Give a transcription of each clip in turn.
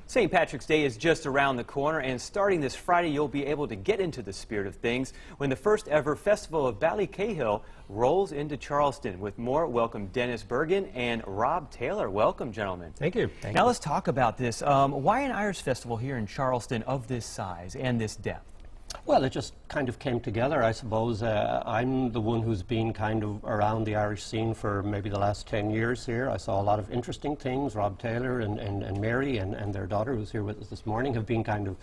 St. Patrick's Day is just around the corner, and starting this Friday, you'll be able to get into the spirit of things when the first ever Festival of Ballycahill rolls into Charleston. With more, welcome Dennis Bergen and Rob Taylor. Welcome, gentlemen. Thank you. Now let's talk about this. Why an Irish festival here in Charleston of this size and this depth? Well, it just kind of came together, I suppose. I'm the one who's been kind of around the Irish scene for maybe the last 10 years here. I saw a lot of interesting things. Rob Taylor and Mary and their daughter, who's here with us this morning, have been kind of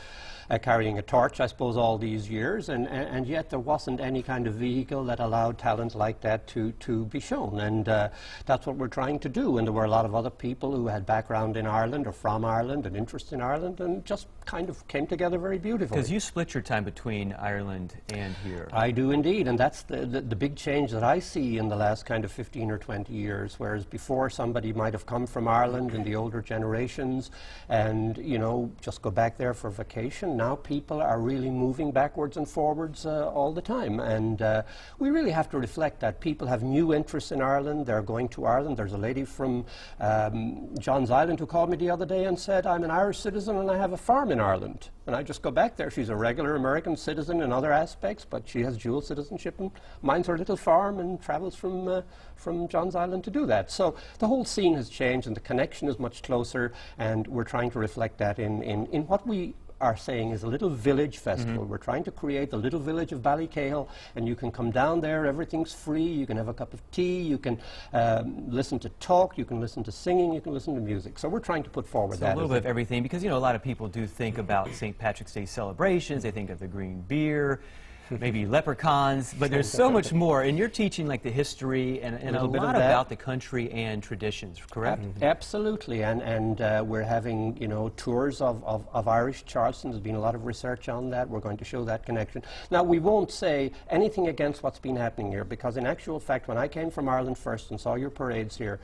carrying a torch, I suppose, all these years. And yet there wasn't any kind of vehicle that allowed talent like that to be shown. And that's what we're trying to do. And there were a lot of other people who had background in Ireland or from Ireland and interest in Ireland, and just kind of came together very beautifully. Because you split your time between Ireland and here. I do indeed, and that's the big change that I see in the last kind of 15 or 20 years, whereas before somebody might have come from Ireland in the older generations and, you know, just go back there for vacation. Now people are really moving backwards and forwards all the time, and we really have to reflect that. People have new interests in Ireland. They're going to Ireland. There's a lady from John's Island who called me the other day and said, I'm an Irish citizen and I have a farm in Ireland. And I just go back there. She's a regular American citizen in other aspects, but she has dual citizenship and minds her little farm and travels from John's Island to do that. So the whole scene has changed and the connection is much closer, and we're trying to reflect that in what we are saying is a little village festival. We're trying to create the little village of Ballycahill, and you can come down there, everything's free, you can have a cup of tea, you can listen to talk, you can listen to singing, you can listen to music. So we're trying to put forward that. A little bit of everything, because you know a lot of people do think about St. Patrick's Day celebrations, they think of the green beer, maybe leprechauns, but there's so much more. And you're teaching like the history and a lot about the country and traditions, correct? Absolutely, and we're having, you know, tours of Irish Charleston. There's been a lot of research on that. We're going to show that connection. Now, we won't say anything against what's been happening here, because in actual fact, when I came from Ireland first and saw your parades here,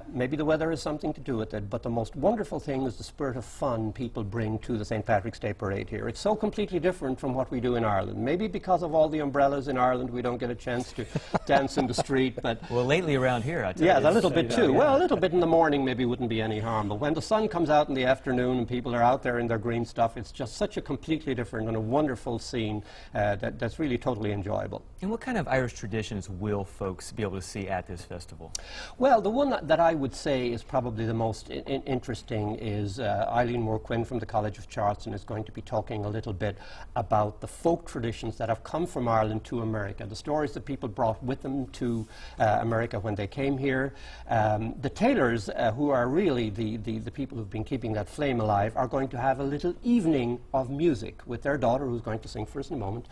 maybe the weather has something to do with it, but the most wonderful thing is the spirit of fun people bring to the St. Patrick's Day parade here. It's so completely different from what we do in Ireland. Maybe because of all the umbrellas in Ireland, we don't get a chance to dance in the street. But well, lately around here, I tell you. Yeah, a little bit too. Yeah. Well, a little bit in the morning maybe wouldn't be any harm. But when the sun comes out in the afternoon and people are out there in their green stuff, it's just such a completely different and a wonderful scene that's really totally enjoyable. And what kind of Irish traditions will folks be able to see at this festival? Well, the one that I would say is probably the most interesting is Eileen Moore-Quinn from the College of Charleston is going to be talking a little bit about the folk traditions that have come from Ireland to America, the stories that people brought with them to America when they came here. The Taylors, who are really the people who've been keeping that flame alive, are going to have a little evening of music with their daughter, who's going to sing for us in a moment.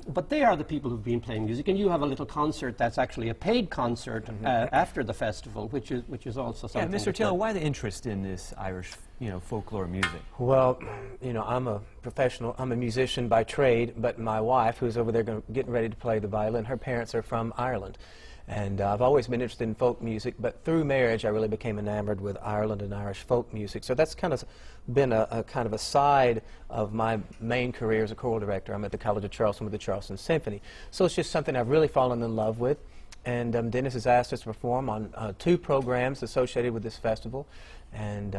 But they are the people who've been playing music, and you have a little concert that's actually a paid concert after the festival, which is also something. Yeah, Mr. Taylor, why the interest in this Irish, you know, folklore music? Well, you know, I'm a professional, I'm a musician by trade, but my wife, who's over there getting ready to play the violin, her parents are from Ireland. And I've always been interested in folk music, but through marriage I really became enamored with Ireland and Irish folk music. So that's kind of been a kind of a side of my main career as a choral director. I'm at the College of Charleston with the Charleston Symphony. So it's just something I've really fallen in love with. And Dennis has asked us to perform on 2 programs associated with this festival, and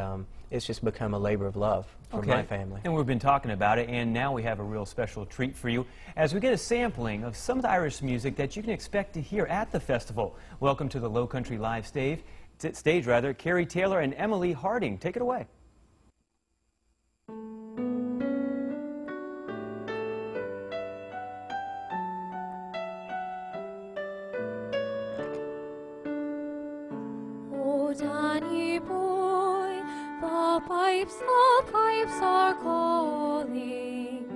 it's just become a labor of love for my family. And we've been talking about it, and now we have a real special treat for you as we get a sampling of some of the Irish music that you can expect to hear at the festival. Welcome to the Low Country Live stage, Carrie Taylor and Emily Harding. Take it away. Danny boy, the pipes are calling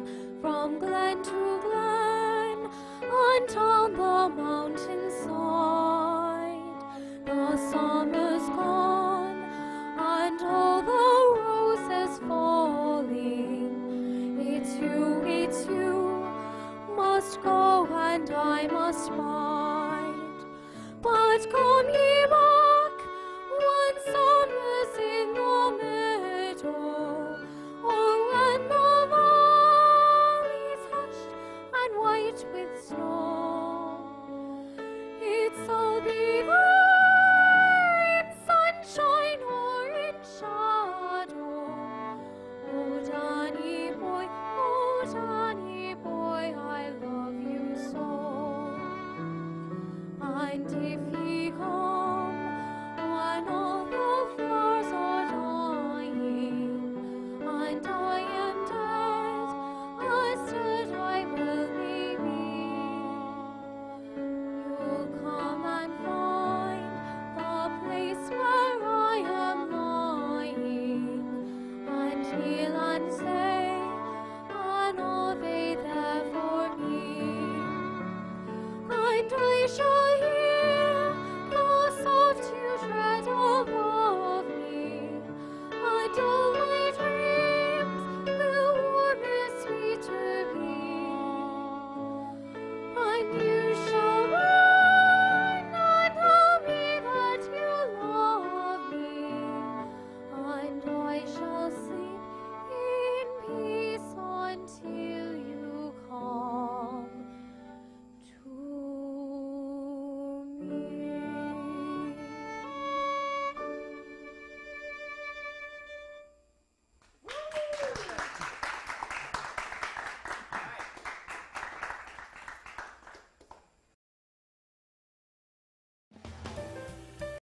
from glen to glen and down the mountain side. The summer's gone.